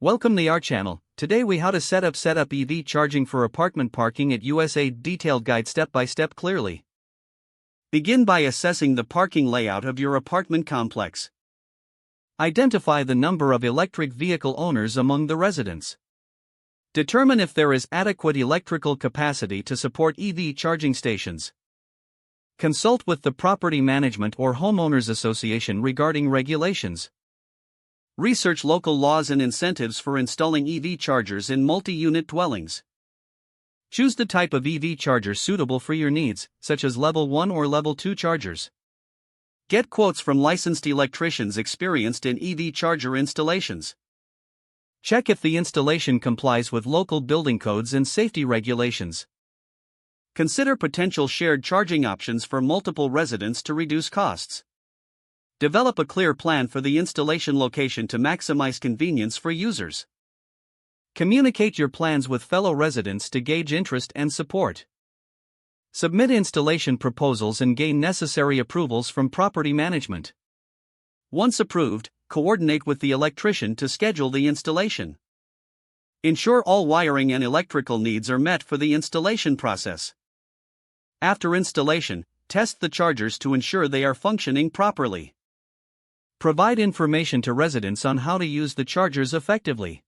Welcome to our channel. Today we how to set up EV charging for apartment parking at USA. Detailed guide step by step clearly. Begin by assessing the parking layout of your apartment complex. Identify the number of electric vehicle owners among the residents. Determine if there is adequate electrical capacity to support EV charging stations. Consult with the property management or homeowners association regarding regulations. Research local laws and incentives for installing EV chargers in multi-unit dwellings. Choose the type of EV charger suitable for your needs, such as Level 1 or Level 2 chargers. Get quotes from licensed electricians experienced in EV charger installations. Check if the installation complies with local building codes and safety regulations. Consider potential shared charging options for multiple residents to reduce costs. Develop a clear plan for the installation location to maximize convenience for users. Communicate your plans with fellow residents to gauge interest and support. Submit installation proposals and gain necessary approvals from property management. Once approved, coordinate with the electrician to schedule the installation. Ensure all wiring and electrical needs are met for the installation process. After installation, test the chargers to ensure they are functioning properly. Provide information to residents on how to use the chargers effectively.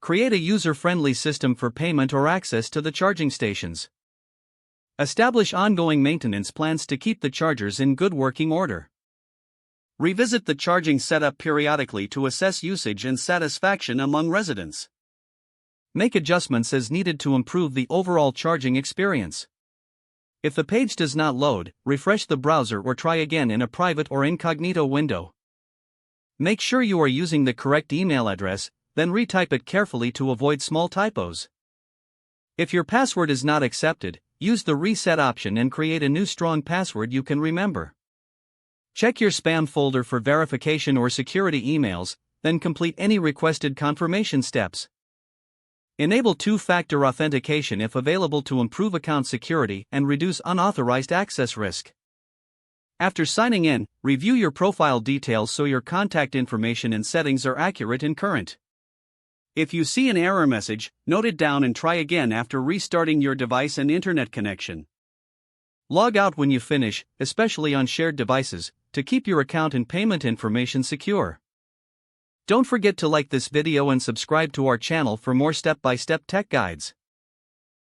Create a user-friendly system for payment or access to the charging stations. Establish ongoing maintenance plans to keep the chargers in good working order. Revisit the charging setup periodically to assess usage and satisfaction among residents. Make adjustments as needed to improve the overall charging experience. If the page does not load, refresh the browser or try again in a private or incognito window. Make sure you are using the correct email address, then retype it carefully to avoid small typos. If your password is not accepted, use the reset option and create a new strong password you can remember. Check your spam folder for verification or security emails, then complete any requested confirmation steps. Enable two-factor authentication if available to improve account security and reduce unauthorized access risk. After signing in, review your profile details so your contact information and settings are accurate and current. If you see an error message, note it down and try again after restarting your device and internet connection. Log out when you finish, especially on shared devices, to keep your account and payment information secure. Don't forget to like this video and subscribe to our channel for more step-by-step tech guides.